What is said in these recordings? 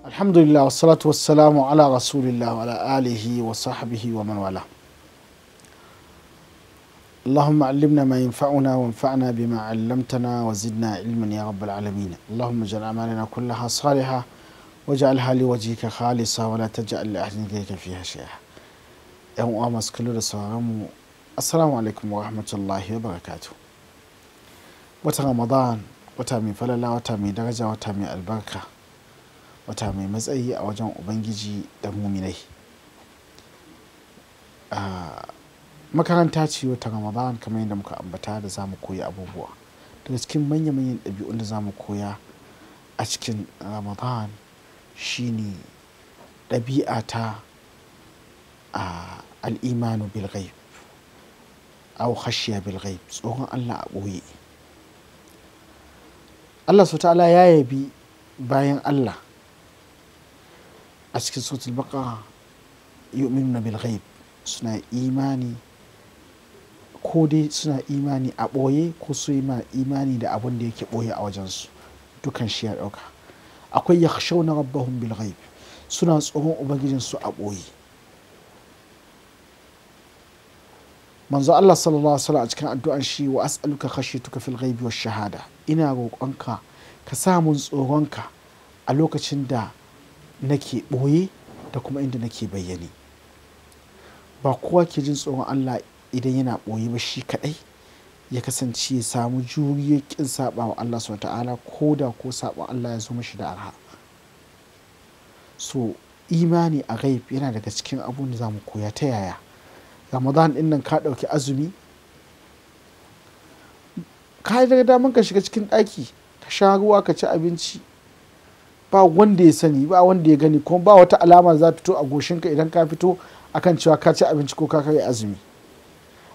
Alhamdulillah wassalatu wassalamu ala rasulillah wa ala alihi wa sahbihi wa man wala. اللهم علمنا ما ينفعنا وانفعنا بما علمتنا وزدنا علما يا رب العالمين. اللهم اجعل أعمالنا كلها صالحة واجعلها لوجهك خالصة ولا تجعل لأحد غيرك فيها شيئا. يا أمام اسكلوا السلام السلام عليكم ورحمة الله وبركاته. wata Ramadan wata mai falala, wata mai daraja, wata mai albarka, wata mai matsayi a wajen ubangiji da muminai. Makaranta ce wata Ramadan kamar yadda muka ambata da za mu koyi abubuwa. Daga cikin manya-manyan ɗabi'un da za mu koya a cikin Ramadan shine ɗabi'a ta al'imanu bil ghaib aw khashiya bil ghaib, tsoron Allah a ɓoye. Allah ta'ala ya yabi bayan Allah a cikin suratul baqara, yu'minuna bil ghaib, suna imani, ko dai suna imani a ɓoye ko su yi imani da abin da yake ɓoye a wajensu, dukan shi ya ɗauka. Akwai yakhshawna rabbahum bil ghaib, suna tsoron ubangijinsu a ɓoye. Manzo Allah sallallahu alaihi wasallam a cikin addu'an shi, wa as'aluka khashyatuka fil ghaibi wash shahada, ina roƙonka ka sa mun tsoronka a lokacin da nake ɓoye da kuma inda nake bayyane. Ba kowa ke jin tsoron Allah idan yana ɓoye ba shi kaɗai, ya kasance ya samu juriyar ƙin saɓa wa Allah subhanahu ta'ala, ko da ko saɓa Allah ya zo mashi da arha. So imani a ghaib yana daga cikin abun da za mu koya. Ta yaya? Ramadan ɗin nan ka ɗauki azumi, ka yi daga daman ka shiga cikin ɗaki ka sha ruwa ka ci abinci, ba wanda ya sani, ba wanda ya gani, kuma ba wata alama za ta fito a goshinka idan ka fito akan cewa ka ci abinci ko ka karya azumi.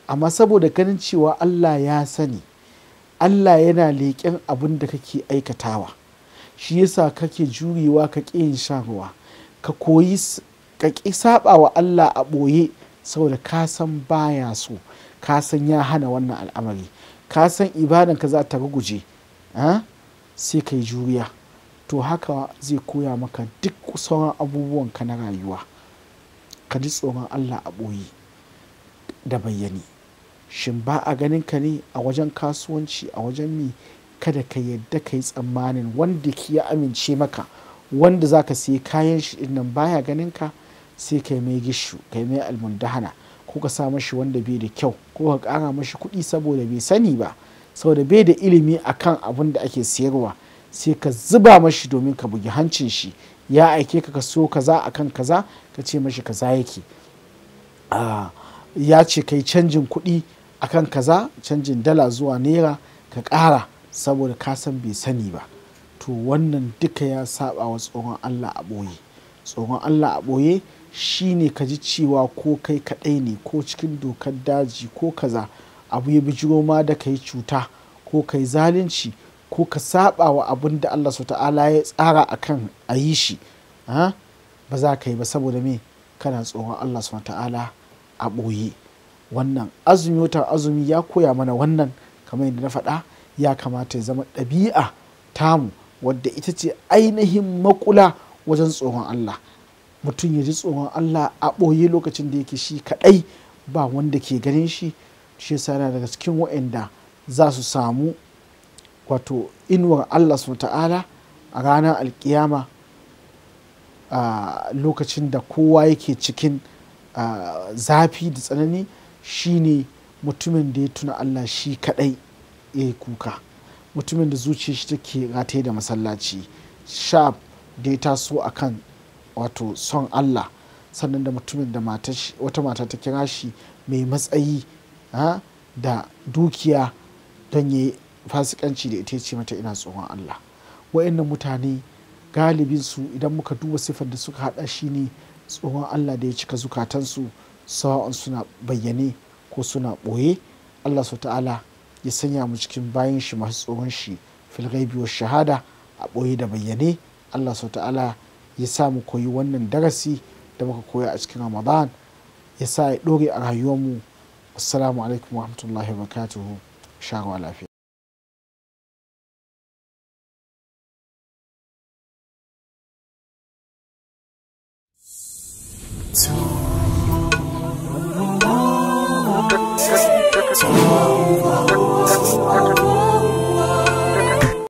Amma saboda ganin cewa Allah ya sani, Allah yana leƙen abin da kake aikatawa, shi yasa kake jurewa ka ƙi yin shan ruwa, ka koyi ka ƙi saɓa wa Allah a ɓoye, saboda ka san baya so, ka san ya hana wannan al'amari, ka san ibadanka za ta ruguje, sai ka yi juriya. To haka zai koya maka duk sauran abubuwanka na rayuwa. Ka ji tsoron Allah a ɓoye da bayyane. Shin ba a ganin ka ne a wajen kasuwanci, a wajen mi? Kada ka yadda ka yi tsammanin wanda ya amince maka, wanda za ka siya kayan shi ɗin nan baya ganin ka, sai ka yi mai gishu, ka yi mai almundahana, ko ka sa mashi wanda bai da kyau, ko ka ƙara mashi kuɗi saboda bai sani ba, saboda bai da ilimi akan abin da ake siyarwa, sai ka zuba mashi domin ka bugi hancin shi. Ya aike ka so kaza akan kaza, ka ce mashi kaza yake. Ya ce kai canjin kuɗi akan kaza, canjin dala zuwa naira, ka ƙara saboda ka san bai sani ba. To wannan duka ya saba wa tsoron Allah a ɓoye. Tsoron Allah a ɓoye shine ka ji cewa ko kai kaɗai ne, ko cikin dokar daji ko kaza, abu ya bijiro ma da ka yi cuta ko ka yi zalunci ko ka saba wa abin da Allah ta'ala ya tsara akan a yi shi, ba za ka yi ba, saboda me? Kana tsoron Allah ta'ala a ɓoye. Wannan azumi, watan azumi ya koya mana wannan, kamar yadda na faɗa, ya kamata ya zama ɗabi'a tamu wadda ita ce ainihin makula wajen tsoron Allah. Mutum ya ji tsoron Allah a ɓoye lokacin da yake shi kaɗai, ba wanda ke ganin shi. Shi yasa yana daga cikin waɗanda za su samu wato inuwar Allah subhanahu ta'ala a ranar alkiyama, a lokacin da kowa yake cikin zafi da tsanani, shine mutumin da ya tuna Allah shi kaɗai ya yi kuka, mutumin da zuciyar shi take rataye da masallaci, shaf da ya taso akan wato son Allah, sannan da mutumin da wata mata ta kira shi mai matsayi da dukiya don ya yi fasikanci da ita, ce mata ina tsoron Allah. Wa'annan mutane galibin su, idan muka duba siffar da suka hada, shi ne tsoron Allah da ya cika zukatansu, sawa'un suna bayyane ko suna ɓoye. Allah ta'ala ya sanya mu cikin bayan shi masu tsoron shi fil ghaibi wash shahada, a ɓoye da bayyane. Allah ta'ala ya sa mu koyi wannan darasi da muka koya a cikin Ramadan, ya sa ya ɗore a rayuwarmu. Assalamu alaikum wa rahmatullahi wa barakatuhu. Sha ruwa lafiya. TV3